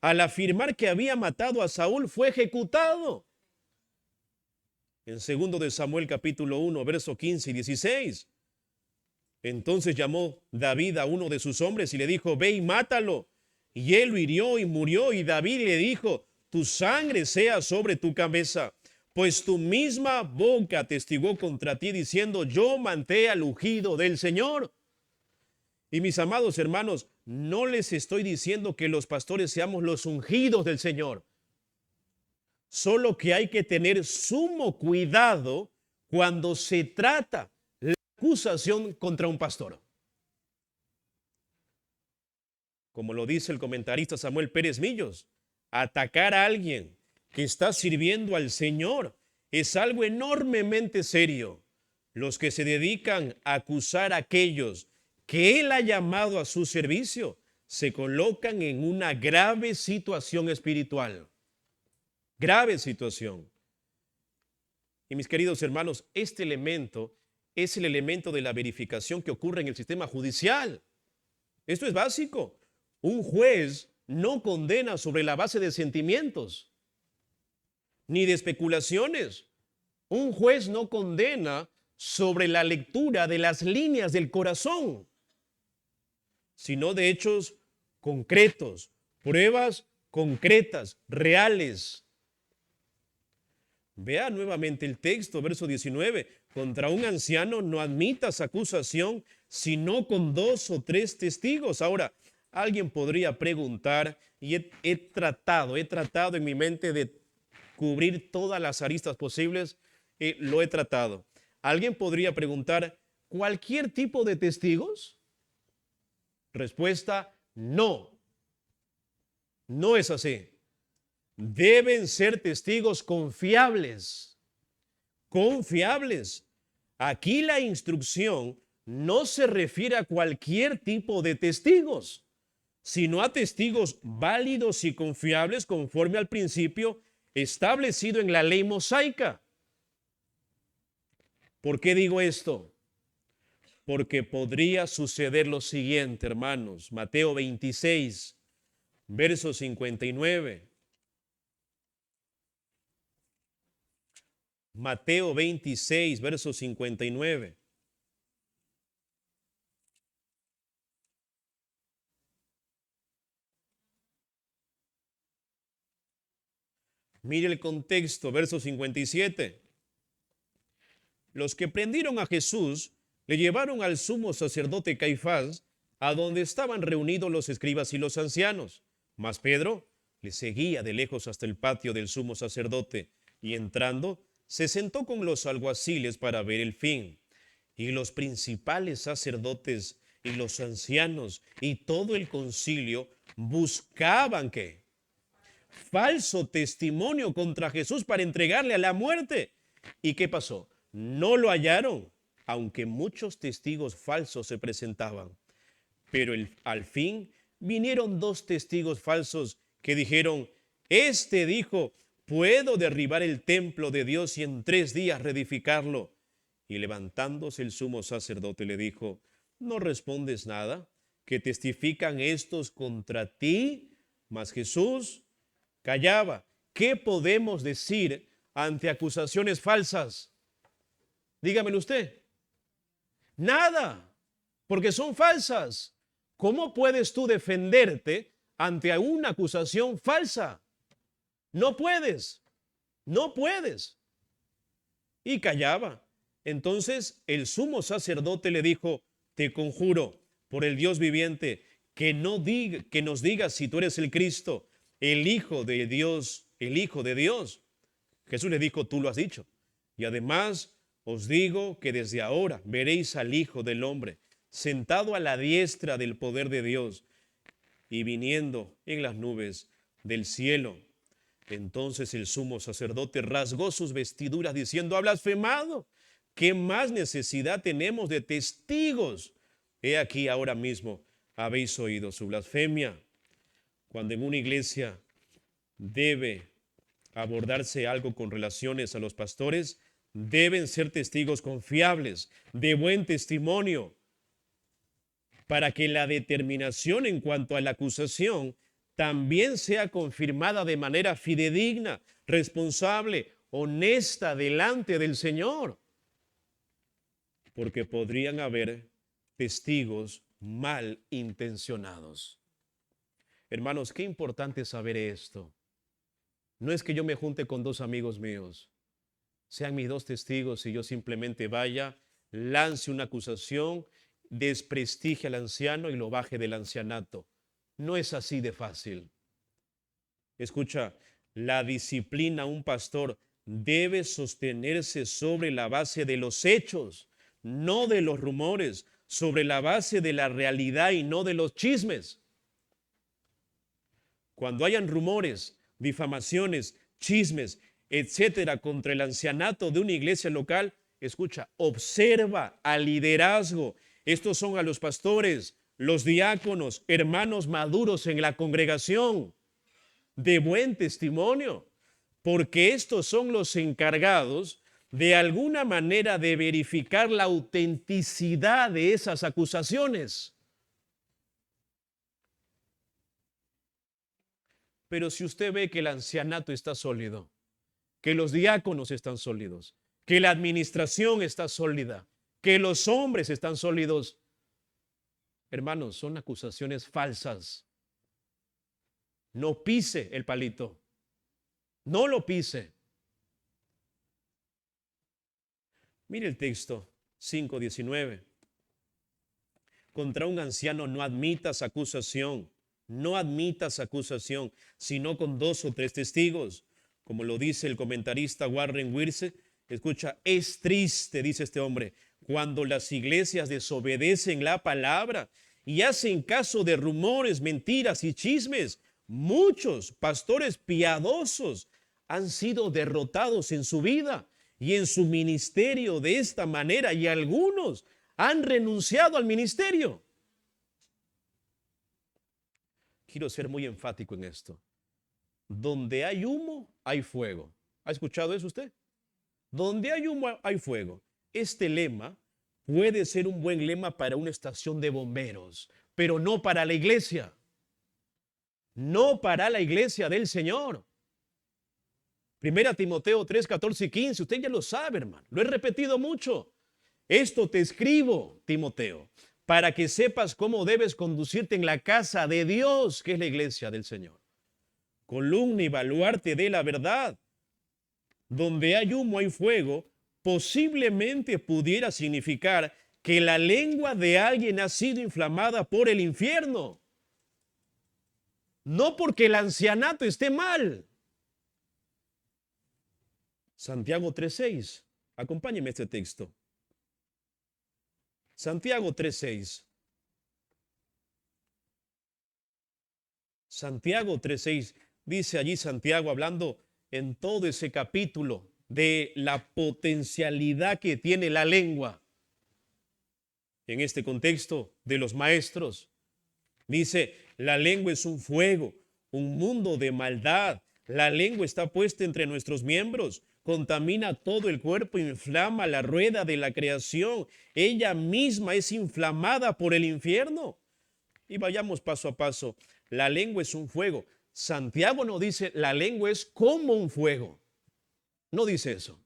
al afirmar que había matado a Saúl fue ejecutado. En 2 de Samuel capítulo 1, verso 15 y 16. Entonces llamó David a uno de sus hombres y le dijo: ve y mátalo. Y él lo hirió y murió, y David le dijo: tu sangre sea sobre tu cabeza, pues tu misma boca atestiguó contra ti diciendo: yo maté al ungido del Señor. Y mis amados hermanos, no les estoy diciendo que los pastores seamos los ungidos del Señor. Solo que hay que tener sumo cuidado cuando se trata la acusación contra un pastor. Como lo dice el comentarista Samuel Pérez Millos, atacar a alguien que está sirviendo al Señor es algo enormemente serio. Los que se dedican a acusar a aquellos que Él ha llamado a su servicio se colocan en una grave situación espiritual. Grave situación. Y mis queridos hermanos, este elemento es el elemento de la verificación que ocurre en el sistema judicial. Esto es básico. Un juez no condena sobre la base de sentimientos ni de especulaciones. Un juez no condena sobre la lectura de las líneas del corazón, sino de hechos concretos, pruebas concretas, reales. Vea nuevamente el texto, verso 19. Contra un anciano no admitas acusación, sino con 2 o 3 testigos. Ahora, alguien podría preguntar, y he tratado en mi mente de cubrir todas las aristas posibles, lo he tratado. Alguien podría preguntar, ¿cualquier tipo de testigos? Respuesta: no. No es así. Deben ser testigos confiables. Confiables. Aquí la instrucción no se refiere a cualquier tipo de testigos, sino a testigos válidos y confiables conforme al principio establecido en la ley mosaica. ¿Por qué digo esto? Porque podría suceder lo siguiente, hermanos. Mateo 26, verso 59. Mateo 26, verso 59. Mire el contexto, verso 57. Los que prendieron a Jesús le llevaron al sumo sacerdote Caifás, a donde estaban reunidos los escribas y los ancianos. Mas Pedro le seguía de lejos hasta el patio del sumo sacerdote, y entrando, se sentó con los alguaciles para ver el fin. Y los principales sacerdotes y los ancianos y todo el concilio buscaban ¿qué? Falso testimonio contra Jesús para entregarle a la muerte. ¿Y qué pasó? No lo hallaron, aunque muchos testigos falsos se presentaban. Pero al fin vinieron dos testigos falsos que dijeron, este dijo, puedo derribar el templo de Dios y en 3 días reedificarlo. Y levantándose el sumo sacerdote le dijo, ¿no respondes nada? ¿Que testifican estos contra ti? Mas Jesús callaba. ¿Qué podemos decir ante acusaciones falsas? Dígamelo usted. Nada, porque son falsas. ¿Cómo puedes tú defenderte ante una acusación falsa? No puedes, no puedes. Y callaba. Entonces el sumo sacerdote le dijo, te conjuro por el Dios viviente, que nos digas si tú eres el Cristo, el Hijo de Dios, el Hijo de Dios. Jesús le dijo, tú lo has dicho. Y además os digo que desde ahora veréis al Hijo del Hombre sentado a la diestra del poder de Dios y viniendo en las nubes del cielo. Entonces el sumo sacerdote rasgó sus vestiduras diciendo, ha blasfemado. ¿Qué más necesidad tenemos de testigos? He aquí ahora mismo habéis oído su blasfemia. Cuando en una iglesia debe abordarse algo con relaciones a los pastores, deben ser testigos confiables, de buen testimonio, para que la determinación en cuanto a la acusación también sea confirmada de manera fidedigna, responsable, honesta delante del Señor. Porque podrían haber testigos mal intencionados. Hermanos, qué importante saber esto. No es que yo me junte con dos amigos míos, sean mis dos testigos y yo simplemente vaya, lance una acusación, desprestigie al anciano y lo baje del ancianato. No es así de fácil. Escucha, la disciplina a un pastor debe sostenerse sobre la base de los hechos, no de los rumores, sobre la base de la realidad y no de los chismes. Cuando hayan rumores, difamaciones, chismes, etcétera, contra el ancianato de una iglesia local, escucha, observa al liderazgo. Estos son a los pastores, los diáconos, hermanos maduros en la congregación, de buen testimonio, porque estos son los encargados de alguna manera de verificar la autenticidad de esas acusaciones. Pero si usted ve que el ancianato está sólido, que los diáconos están sólidos, que la administración está sólida, que los hombres están sólidos, hermanos, son acusaciones falsas. No pise el palito, no lo pise. Mire el texto 5:19. Contra un anciano no admitas acusación, no admitas acusación, sino con 2 o 3 testigos. Como lo dice el comentarista Warren Wiersbe, escucha, es triste, dice este hombre, cuando las iglesias desobedecen la palabra y hacen caso de rumores, mentiras y chismes. Muchos pastores piadosos han sido derrotados en su vida y en su ministerio de esta manera, y algunos han renunciado al ministerio. Quiero ser muy enfático en esto. Donde hay humo, hay fuego. ¿Ha escuchado eso usted? Donde hay humo, hay fuego. Este lema puede ser un buen lema para una estación de bomberos, pero no para la iglesia. No para la iglesia del Señor. 1 Timoteo 3, 14 y 15. Usted ya lo sabe, hermano. Lo he repetido mucho. Esto te escribo, Timoteo, para que sepas cómo debes conducirte en la casa de Dios, que es la iglesia del Señor. Columna y baluarte de la verdad. Donde hay humo hay fuego, posiblemente pudiera significar que la lengua de alguien ha sido inflamada por el infierno. No porque el ancianato esté mal. Santiago 3:6. Acompáñeme a este texto. Santiago 3:6. Santiago 3:6. Dice allí Santiago, hablando en todo ese capítulo de la potencialidad que tiene la lengua. En este contexto de los maestros, dice, la lengua es un fuego, un mundo de maldad. La lengua está puesta entre nuestros miembros, contamina todo el cuerpo, inflama la rueda de la creación. Ella misma es inflamada por el infierno. Y vayamos paso a paso. La lengua es un fuego. Santiago no dice, la lengua es como un fuego. No dice eso.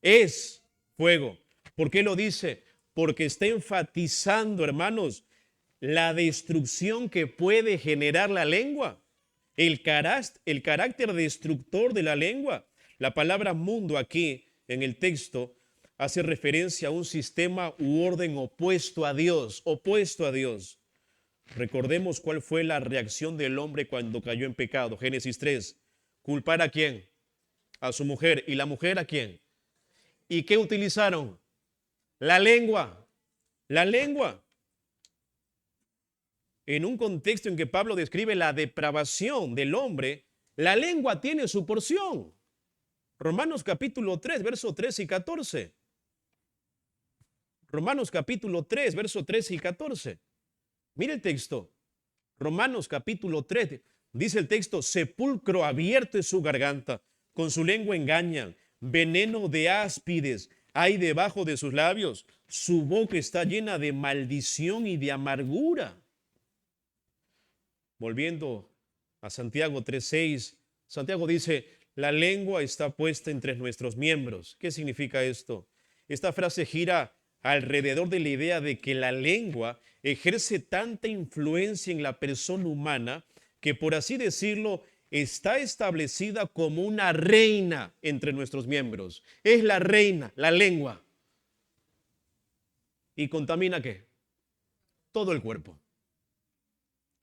Es fuego. ¿Por qué lo dice? Porque está enfatizando, hermanos, la destrucción que puede generar la lengua, el carácter destructor de la lengua. La palabra mundo aquí en el texto hace referencia a un sistema u orden opuesto a Dios, opuesto a Dios. Recordemos cuál fue la reacción del hombre cuando cayó en pecado. Génesis 3. ¿Culpar a quién? A su mujer. ¿Y la mujer a quién? ¿Y qué utilizaron? La lengua. La lengua. En un contexto en que Pablo describe la depravación del hombre, la lengua tiene su porción. Romanos capítulo 3, versos 13 y 14. Romanos capítulo 3, versos 13 y 14. Mire el texto. Romanos capítulo 3. Dice el texto, sepulcro abierto es su garganta, con su lengua engañan, veneno de áspides hay debajo de sus labios, su boca está llena de maldición y de amargura. Volviendo a Santiago 3:6, Santiago dice, la lengua está puesta entre nuestros miembros. ¿Qué significa esto? Esta frase gira alrededor de la idea de que la lengua ejerce tanta influencia en la persona humana que, por así decirlo, está establecida como una reina entre nuestros miembros. Es la reina, la lengua. ¿Y contamina qué? Todo el cuerpo.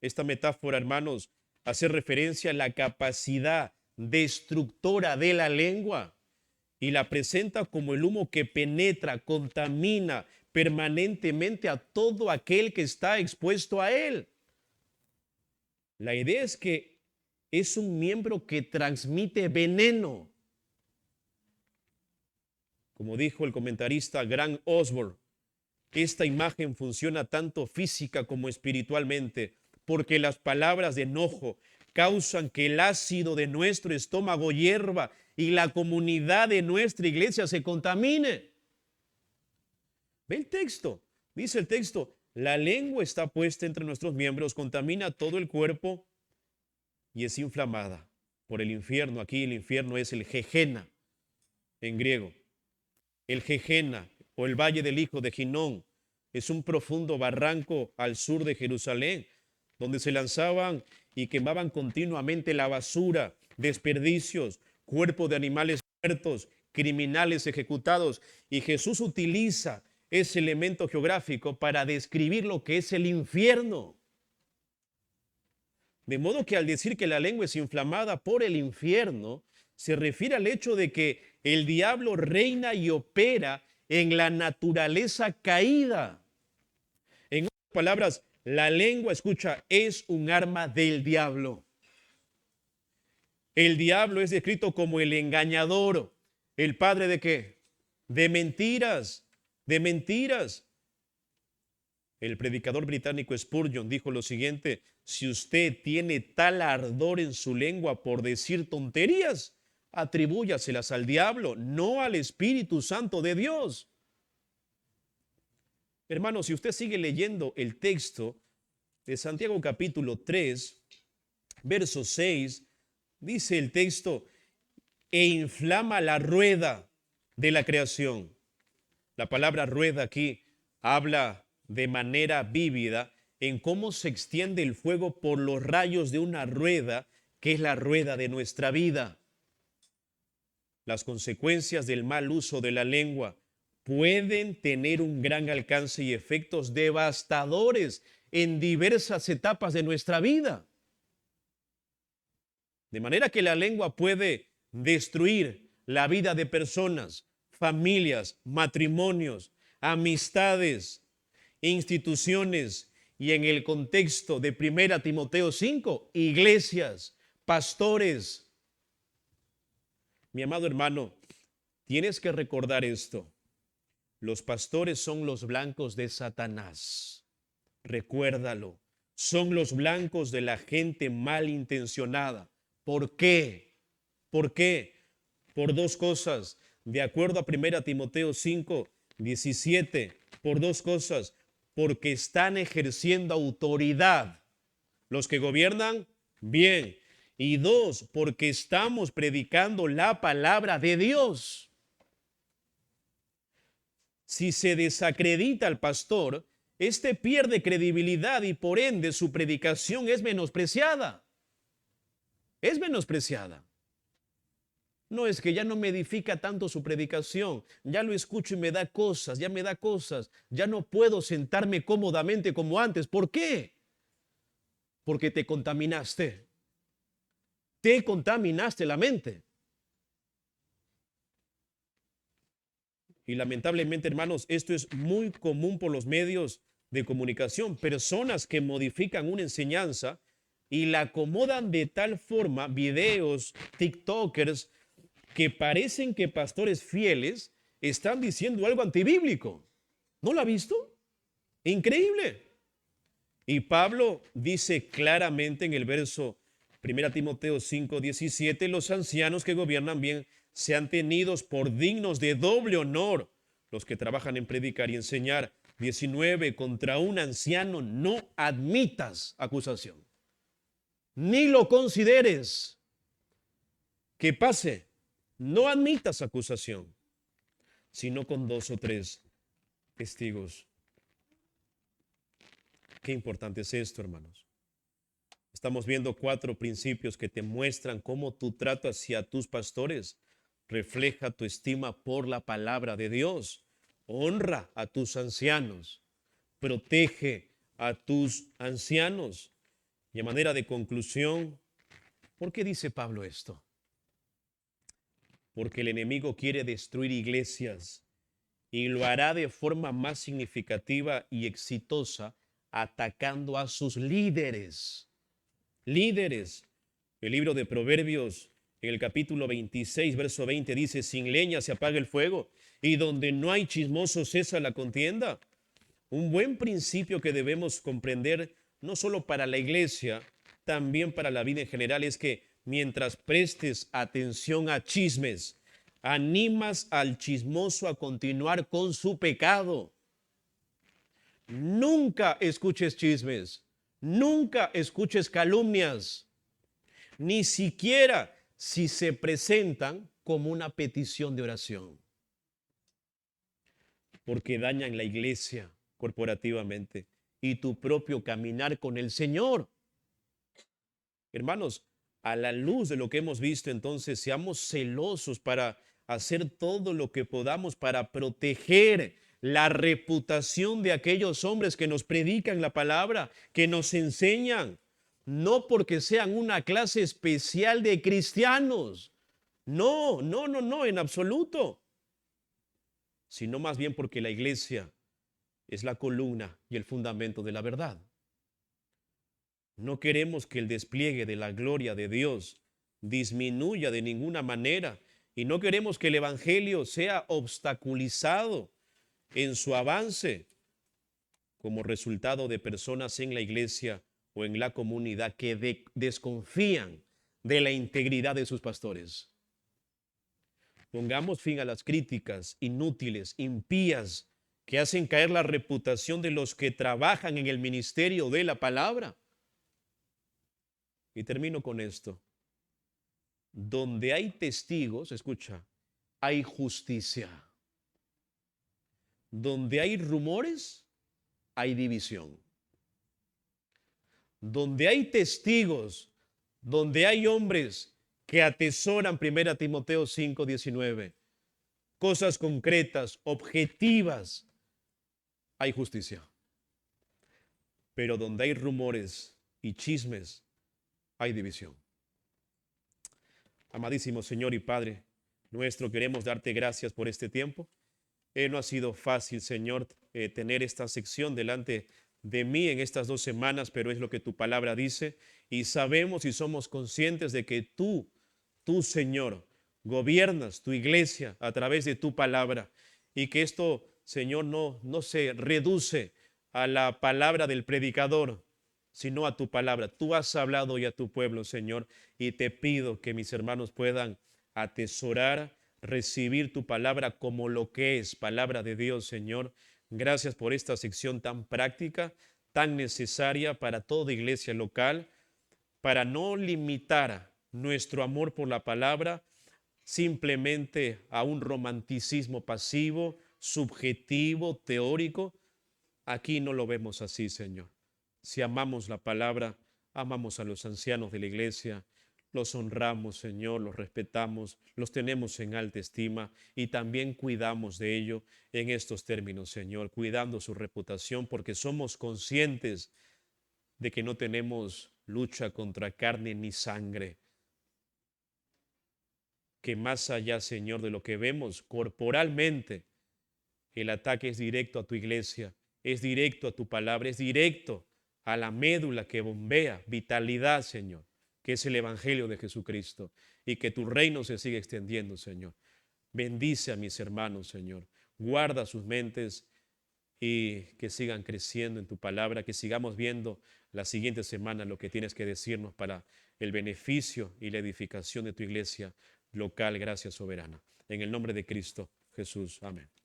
Esta metáfora, hermanos, hace referencia a la capacidad destructora de la lengua y la presenta como el humo que penetra, contamina permanentemente a todo aquel que está expuesto a él. La idea es que es un miembro que transmite veneno. Como dijo el comentarista Grant Osborne, esta imagen funciona tanto física como espiritualmente, porque las palabras de enojo causan que el ácido de nuestro estómago hierva y la comunidad de nuestra iglesia se contamine. Ve el texto, dice el texto, la lengua está puesta entre nuestros miembros, contamina todo el cuerpo y es inflamada por el infierno. Aquí el infierno es el Gehenna en griego. El Gehenna o el Valle del Hijo de Ginón es un profundo barranco al sur de Jerusalén, donde se lanzaban y quemaban continuamente la basura, desperdicios, cuerpos de animales muertos, criminales ejecutados. Y Jesús utiliza ese elemento geográfico para describir lo que es el infierno. De modo que al decir que la lengua es inflamada por el infierno, se refiere al hecho de que el diablo reina y opera en la naturaleza caída. En otras palabras, la lengua, escucha, es un arma del diablo. El diablo es descrito como el engañador. ¿El padre de qué? De mentiras, de mentiras. El predicador británico Spurgeon dijo lo siguiente: si usted tiene tal ardor en su lengua por decir tonterías, atribúyaselas al diablo, no al Espíritu Santo de Dios. Hermano, si usted sigue leyendo el texto de Santiago capítulo 3, verso 6, dice el texto, e inflama la rueda de la creación. La palabra rueda aquí habla de manera vívida en cómo se extiende el fuego por los rayos de una rueda, que es la rueda de nuestra vida. Las consecuencias del mal uso de la lengua pueden tener un gran alcance y efectos devastadores en diversas etapas de nuestra vida. De manera que la lengua puede destruir la vida de personas, familias, matrimonios, amistades, instituciones y, en el contexto de 1 Timoteo 5, iglesias, pastores. Mi amado hermano, Tienes que recordar esto. Los pastores son los blancos de Satanás. Recuérdalo. Son los blancos de la gente malintencionada. ¿Por qué? ¿Por qué? Por dos cosas. De acuerdo a 1 Timoteo 5:17, por dos cosas. Porque están ejerciendo autoridad. Los que gobiernan, bien. Y dos, porque estamos predicando la palabra de Dios. Si se desacredita al pastor, este pierde credibilidad y por ende su predicación es menospreciada. Es menospreciada. No es que ya no me edifica tanto su predicación, ya lo escucho y me da cosas, ya me da cosas, ya no puedo sentarme cómodamente como antes. ¿Por qué? Porque te contaminaste la mente. Y lamentablemente, hermanos, esto es muy común por los medios de comunicación. Personas que modifican una enseñanza y la acomodan de tal forma, videos, TikTokers, que parecen que pastores fieles están diciendo algo antibíblico. ¿No lo ha visto? Increíble. Y Pablo dice claramente en el verso 1 Timoteo 5:17, los ancianos que gobiernan bien sean tenidos por dignos de doble honor, los que trabajan en predicar y enseñar. 19, contra un anciano no admitas acusación, ni lo consideres que pase, no admitas acusación, sino con 2 o 3 testigos. Qué importante es esto, hermanos. Estamos viendo 4 principios que te muestran cómo tu trato hacia tus pastores refleja tu estima por la palabra de Dios. Honra a tus ancianos, protege a tus ancianos. Y a manera de conclusión, ¿por qué dice Pablo esto? Porque el enemigo quiere destruir iglesias y lo hará de forma más significativa y exitosa atacando a sus líderes. Líderes. El libro de Proverbios, en el capítulo 26, verso 20, dice, sin leña se apaga el fuego, y donde no hay chismosos cesa la contienda. Un buen principio que debemos comprender, no solo para la iglesia, también para la vida en general, es que mientras prestes atención a chismes, animas al chismoso a continuar con su pecado. Nunca escuches chismes, nunca escuches calumnias, ni siquiera si se presentan como una petición de oración, porque dañan la iglesia corporativamente y tu propio caminar con el Señor. Hermanos, a la luz de lo que hemos visto, entonces, seamos celosos para hacer todo lo que podamos para proteger la reputación de aquellos hombres que nos predican la palabra, que nos enseñan, no porque sean una clase especial de cristianos, no, no, no, no, en absoluto, sino más bien porque la iglesia es la columna y el fundamento de la verdad. No queremos que el despliegue de la gloria de Dios disminuya de ninguna manera y no queremos que el evangelio sea obstaculizado en su avance como resultado de personas en la iglesia o en la comunidad que desconfían de la integridad de sus pastores. Pongamos fin a las críticas inútiles, impías, que hacen caer la reputación de los que trabajan en el ministerio de la palabra. Y termino con esto. Donde hay testigos, escucha, hay justicia. Donde hay rumores, hay división. Donde hay testigos, donde hay hombres que atesoran 1 Timoteo 5:19, cosas concretas, objetivas, hay justicia. Pero donde hay rumores y chismes, hay división. Amadísimo Señor y Padre nuestro, queremos darte gracias por este tiempo. No ha sido fácil, Señor, tener esta sección delante de mí en estas 2 semanas, pero es lo que tu palabra dice y sabemos y somos conscientes de que tú, Señor, gobiernas tu iglesia a través de tu palabra y que esto, Señor, no se reduce a la palabra del predicador, sino a tu palabra. Tú has hablado ya a tu pueblo, Señor, y te pido que mis hermanos puedan atesorar, recibir tu palabra como lo que es palabra de Dios, Señor. Gracias por esta sección tan práctica, tan necesaria para toda iglesia local, para no limitar nuestro amor por la palabra simplemente a un romanticismo pasivo, subjetivo, teórico. Aquí no lo vemos así, Señor. Si amamos la palabra, amamos a los ancianos de la iglesia, los honramos, Señor, los respetamos, los tenemos en alta estima y también cuidamos de ello en estos términos, Señor, cuidando su reputación porque somos conscientes de que no tenemos lucha contra carne ni sangre, que más allá, Señor, de lo que vemos corporalmente, el ataque es directo a tu iglesia, es directo a tu palabra, es directo a la médula que bombea vitalidad, Señor, que es el Evangelio de Jesucristo, y que tu reino se siga extendiendo, Señor. Bendice a mis hermanos, Señor. Guarda sus mentes y que sigan creciendo en tu palabra, que sigamos viendo la siguiente semana lo que tienes que decirnos para el beneficio y la edificación de tu iglesia local. Gracias, soberana. En el nombre de Cristo Jesús. Amén.